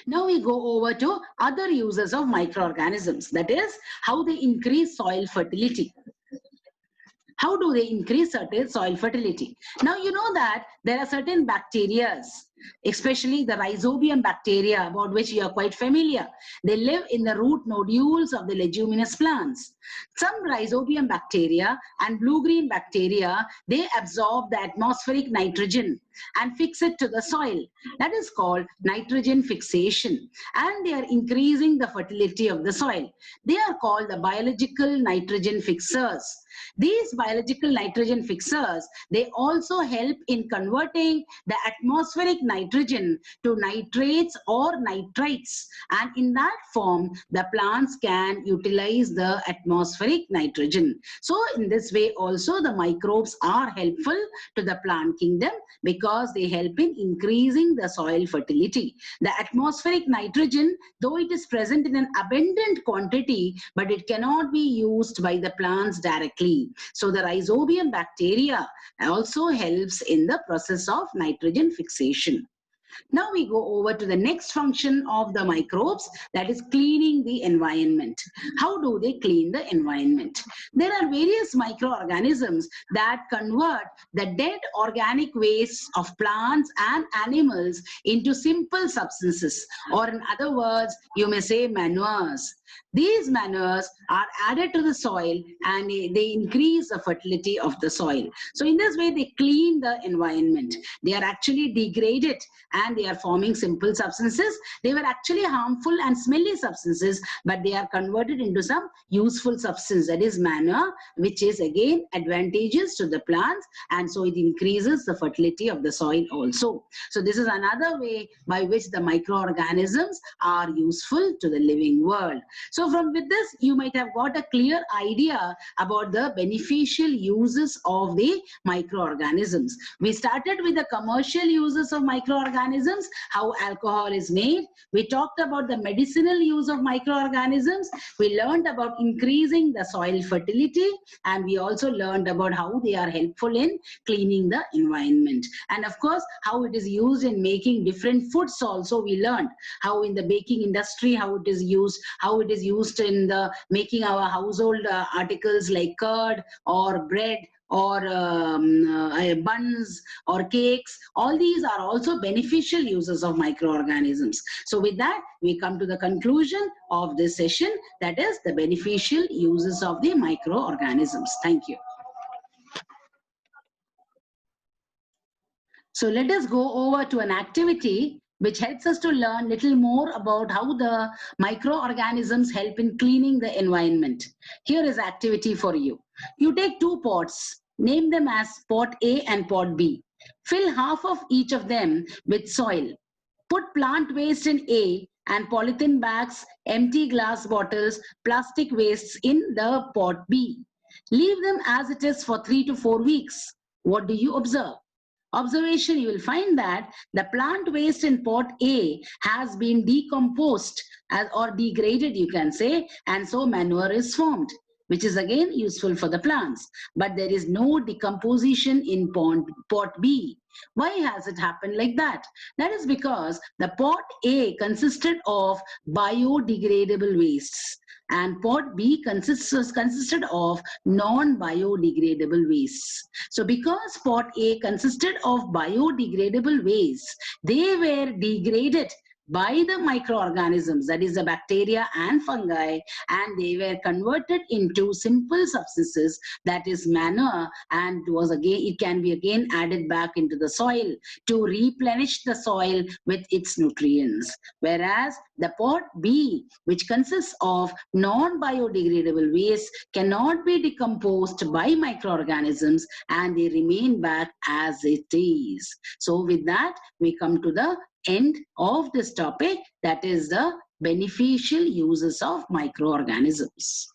Now we go over to other uses of microorganisms, that is how they increase soil fertility. How do they increase certain soil fertility? Now you know that there are certain bacteria, especially the rhizobium bacteria, about which you are quite familiar. They live in the root nodules of the leguminous plants. Some rhizobium bacteria and blue-green bacteria, they absorb the atmospheric nitrogen and fix it to the soil. That is called nitrogen fixation, and they are increasing the fertility of the soil. They are called the biological nitrogen fixers. These biological nitrogen fixers, they also help in converting the atmospheric nitrogen to nitrates or nitrites, and in that form the plants can utilize the atmospheric nitrogen. So in this way also the microbes are helpful to the plant kingdom because they help in increasing the soil fertility. The atmospheric nitrogen, though it is present in an abundant quantity, but it cannot be used by the plants directly. So the rhizobium bacteria also helps in the process of nitrogen fixation. Now we go over to the next function of the microbes, that is cleaning the environment. How do they clean the environment? There are various microorganisms that convert the dead organic waste of plants and animals into simple substances, or in other words, you may say manures. These manures are added to the soil and they increase the fertility of the soil. So in this way, they clean the environment. They are actually degraded and they are forming simple substances. They were actually harmful and smelly substances, but they are converted into some useful substance, that is manure, which is again advantageous to the plants, and so it increases the fertility of the soil also. So this is another way by which the microorganisms are useful to the living world. So with this, you might have got a clear idea about the beneficial uses of the microorganisms. We started with the commercial uses of microorganisms, how alcohol is made. We talked about the medicinal use of microorganisms. We learned about increasing the soil fertility, and we also learned about how they are helpful in cleaning the environment. And of course, how it is used in making different foods also we learned. How in the baking industry, how it is used, how it is used in the making our household articles like curd or bread or buns or cakes. All these are also beneficial uses of microorganisms. So with that, we come to the conclusion of this session, that is the beneficial uses of the microorganisms. Thank you. So let us go over to an activity which helps us to learn little more about how the microorganisms help in cleaning the environment. Here is activity for you. You take two pots, name them as pot A and pot B. Fill half of each of them with soil. Put plant waste in A and polythene bags, empty glass bottles, plastic wastes in the pot B. Leave them as it is for 3 to 4 weeks. What do you observe? Observation, you will find that the plant waste in pot A has been decomposed or degraded, you can say, and so manure is formed, which is again useful for the plants. But there is no decomposition in pot B. Why has it happened like that? That is because the pot A consisted of biodegradable wastes, and pot B consisted of non-biodegradable wastes. So because pot A consisted of biodegradable wastes, they were degraded by the microorganisms, that is the bacteria and fungi, and they were converted into simple substances, that is manure, and it can be again added back into the soil to replenish the soil with its nutrients. Whereas the pot B, which consists of non-biodegradable waste, cannot be decomposed by microorganisms and they remain back as it is. So with that, we come to the end of this topic, that is the beneficial uses of microorganisms.